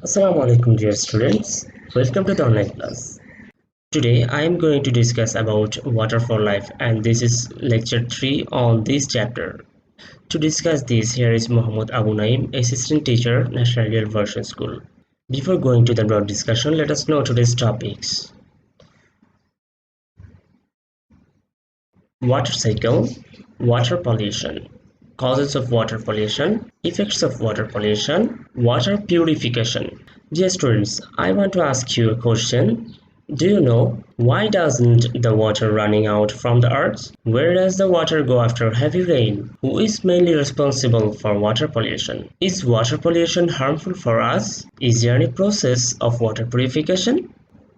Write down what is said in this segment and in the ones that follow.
Assalamu alaikum dear students. Welcome to the online class. Today I am going to discuss about water for life and this is lecture 3 on this chapter. To discuss this, here is Muhammad Abu Naim, assistant teacher, National Real Version School. Before going to the broad discussion, let us know today's topics. Water cycle, water pollution, causes of water pollution, effects of water pollution, water purification. Dear students, I want to ask you a question. Do you know why doesn't the water running out from the earth? Where does the water go after heavy rain? Who is mainly responsible for water pollution? Is water pollution harmful for us? Is there any process of water purification?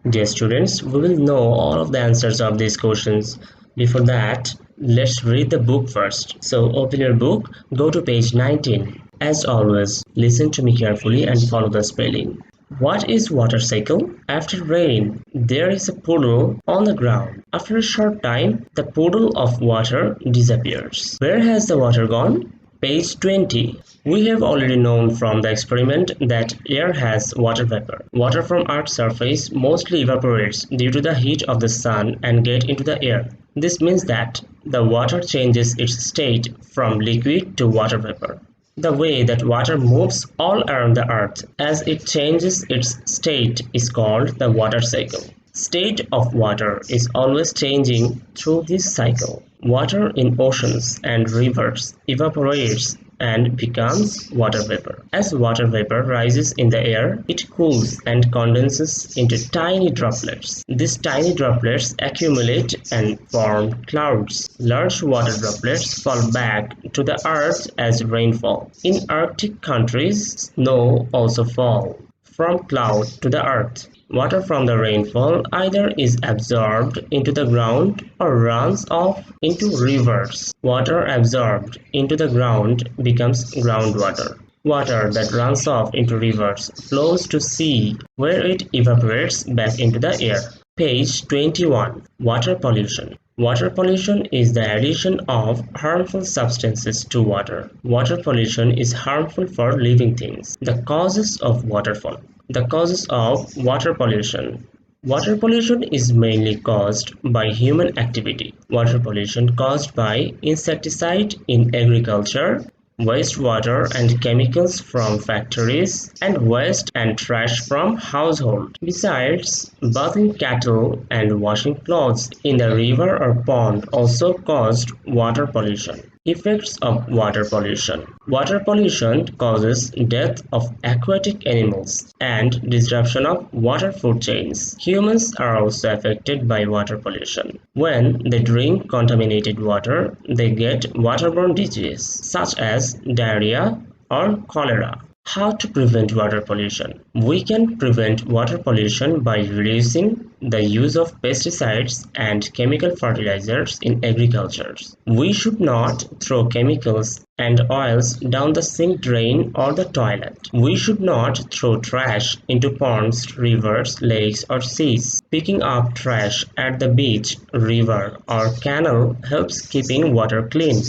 Dear students, we will know all of the answers of these questions. Before that, let's read the book first. So open your book, go to page 19. As always, listen to me carefully and follow the spelling. What is water cycle? After rain, there is a puddle on the ground. After a short time, the puddle of water disappears. Where has the water gone? Page 20. We have already known from the experiment that air has water vapor. Water from Earth's surface mostly evaporates due to the heat of the sun and get into the air. This means that the water changes its state from liquid to water vapor. The way that water moves all around the earth as it changes its state is called the water cycle. State of water is always changing through this cycle. Water in oceans and rivers evaporates and becomes water vapor. As water vapor rises in the air, it cools and condenses into tiny droplets. These tiny droplets accumulate and form clouds. Large water droplets fall back to the earth as rainfall. In Arctic countries, snow also falls from cloud to the earth. Water from the rainfall either is absorbed into the ground or runs off into rivers. Water absorbed into the ground becomes groundwater. Water that runs off into rivers flows to sea where it evaporates back into the air. Page 21. Water pollution. Water pollution is the addition of harmful substances to water. Water pollution is harmful for living things. The causes of waterfall. The causes of water pollution. Water pollution is mainly caused by human activity. Water pollution caused by insecticide in agriculture, wastewater and chemicals from factories, and waste and trash from household. Besides, bathing cattle and washing clothes in the river or pond also caused water pollution. Effects of water pollution. Water pollution causes death of aquatic animals and disruption of water food chains. Humans are also affected by water pollution. When they drink contaminated water, they get waterborne diseases such as diarrhea or cholera. How to prevent water pollution? We can prevent water pollution by reducing the use of pesticides and chemical fertilizers in agriculture. We should not throw chemicals and oils down the sink drain or the toilet. We should not throw trash into ponds, rivers, lakes or seas. Picking up trash at the beach, river or canal helps keeping water clean.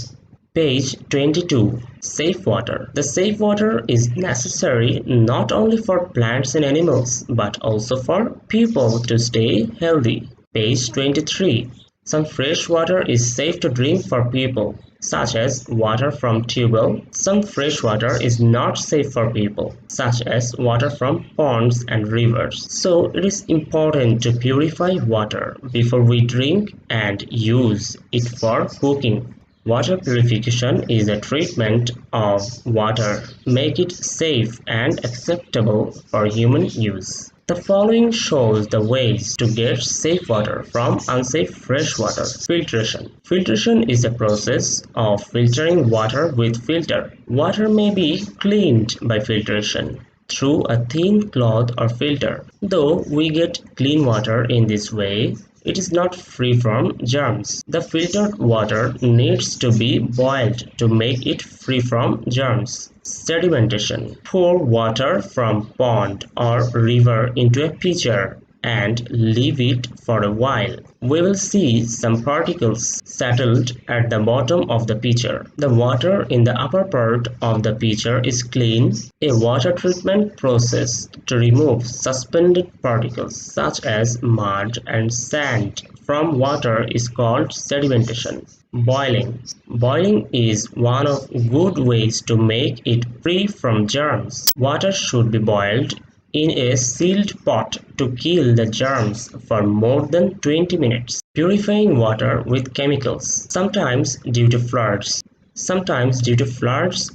Page 22. Safe water. The safe water is necessary not only for plants and animals but also for people to stay healthy. Page 23. Some fresh water is safe to drink for people, such as water from tube well. Some fresh water is not safe for people, such as water from ponds and rivers. So it is important to purify water before we drink and use it for cooking. Water purification is a treatment of water, make it safe and acceptable for human use. The following shows the ways to get safe water from unsafe fresh water. Filtration. Filtration is a process of filtering water with filter. Water may be cleaned by filtration through a thin cloth or filter. Though we get clean water in this way, it is not free from germs. The filtered water needs to be boiled to make it free from germs. Sedimentation. Pour water from pond or river into a pitcher and leave it for a while. We will see some particles settled at the bottom of the pitcher. The water in the upper part of the pitcher is clean. A water treatment process to remove suspended particles such as mud and sand from water is called sedimentation. Boiling. Boiling is one of good ways to make it free from germs. Water should be boiled in a sealed pot to kill the germs for more than 20 minutes. Purifying water with chemicals. Sometimes due to floods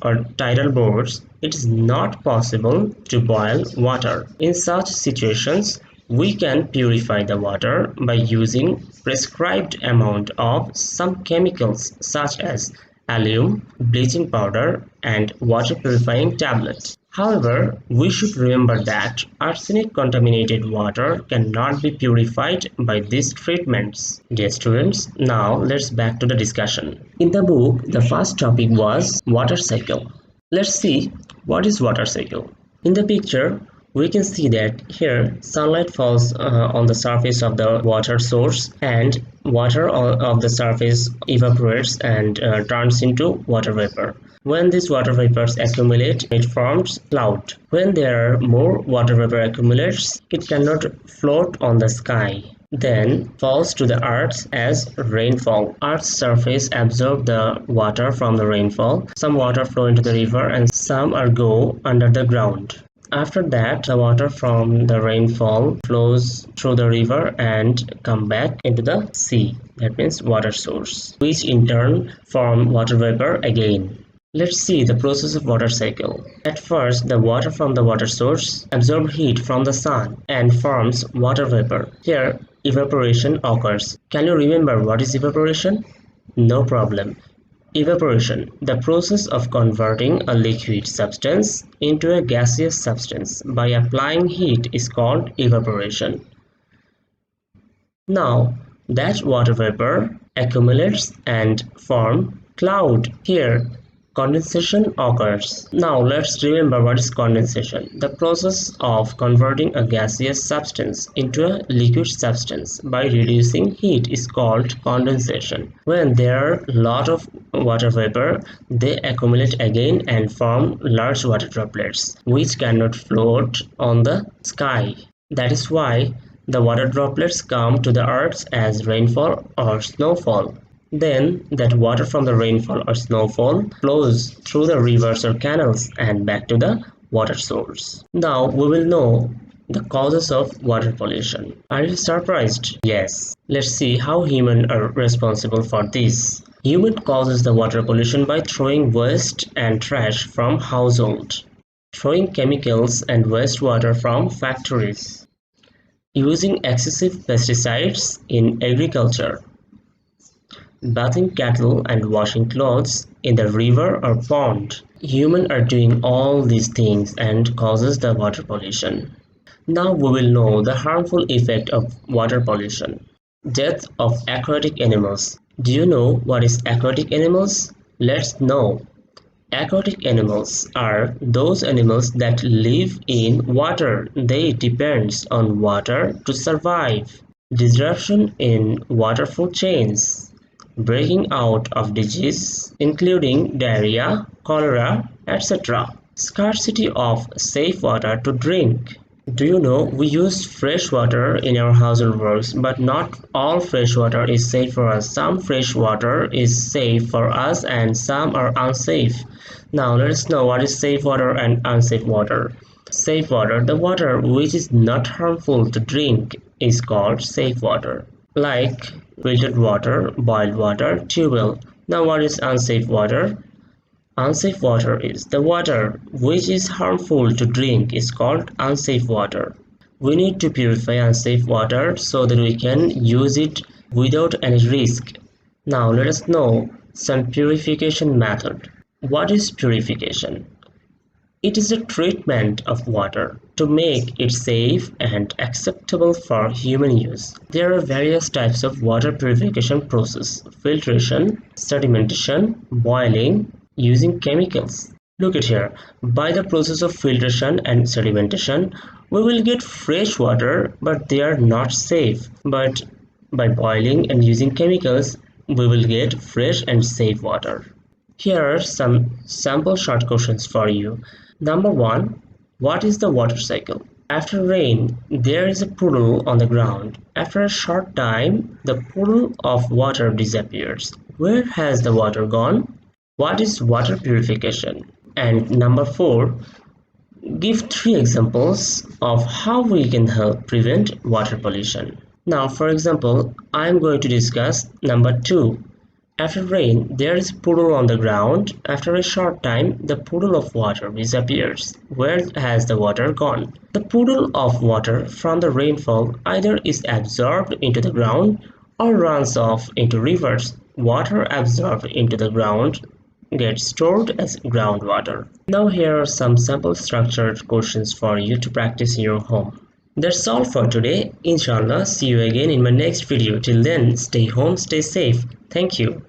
or tidal bores, it is not possible to boil water. In such situations, we can purify the water by using prescribed amount of some chemicals such as alum, bleaching powder, and water purifying tablets. However, we should remember that arsenic contaminated water cannot be purified by these treatments. Dear students, now let's back to the discussion. In the book, the first topic was water cycle. Let's see what is water cycle. In the picture, we can see that here sunlight falls on the surface of the water source, and water of the surface evaporates and turns into water vapor. When these water vapors accumulate, it forms cloud. When there are more water vapor accumulates, it cannot float on the sky. Then falls to the earth as rainfall. Earth's surface absorbs the water from the rainfall. Some water flow into the river and some are go under the ground. After that, the water from the rainfall flows through the river and come back into the sea. That means water source, which in turn form water vapor again. Let's see the process of water cycle. At first, the water from the water source absorbs heat from the sun and forms water vapor. Here, evaporation occurs. Can you remember what is evaporation? No problem. Evaporation, the process of converting a liquid substance into a gaseous substance by applying heat, is called evaporation. Now, that water vapor accumulates and form cloud. Here, condensation occurs. Now let's remember what is condensation. The process of converting a gaseous substance into a liquid substance by reducing heat is called condensation. When there are a lot of water vapor, they accumulate again and form large water droplets which cannot float on the sky. That is why the water droplets come to the earth as rainfall or snowfall. Then that water from the rainfall or snowfall flows through the rivers or canals and back to the water source. Now we will know the causes of water pollution. Are you surprised? Yes. Let's see how humans are responsible for this. Human causes the water pollution by throwing waste and trash from household, throwing chemicals and wastewater from factories, using excessive pesticides in agriculture, bathing cattle and washing clothes in the river or pond. Humans are doing all these things and causes the water pollution. Now we will know the harmful effect of water pollution. Death of aquatic animals. Do you know what is aquatic animals? Let's know. Aquatic animals are those animals that live in water. They depend on water to survive. Disruption in water food chains. Breaking out of disease including diarrhea, cholera, etc. Scarcity of safe water to drink. Do you know we use fresh water in our household works, but not all fresh water is safe for us. Some fresh water is safe for us and some are unsafe. Now let us know what is safe water and unsafe water. Safe water, the water which is not harmful to drink, is called safe water, like filtered water, boiled water, tube well. Now what is unsafe water? Unsafe water is the water which is harmful to drink, is called unsafe water. We need to purify unsafe water so that we can use it without any risk. Now let us know some purification method. What is purification? It is a treatment of water to make it safe and acceptable for human use. There are various types of water purification process: filtration, sedimentation, boiling, using chemicals. Look at here. By the process of filtration and sedimentation, we will get fresh water, but they are not safe. But by boiling and using chemicals, we will get fresh and safe water. Here are some sample short questions for you. Number 1. What is the water cycle? After rain, there is a puddle on the ground. After a short time, the puddle of water disappears. Where has the water gone? What is water purification? And number 4, give 3 examples of how we can help prevent water pollution. Now, for example, I am going to discuss number 2. After rain, there is a puddle on the ground. After a short time, the puddle of water disappears. Where has the water gone? The puddle of water from the rainfall either is absorbed into the ground or runs off into rivers. Water absorbed into the ground gets stored as groundwater. Now here are some sample structured questions for you to practice in your home. That's all for today. Inshallah, see you again in my next video. Till then, stay home, stay safe. Thank you.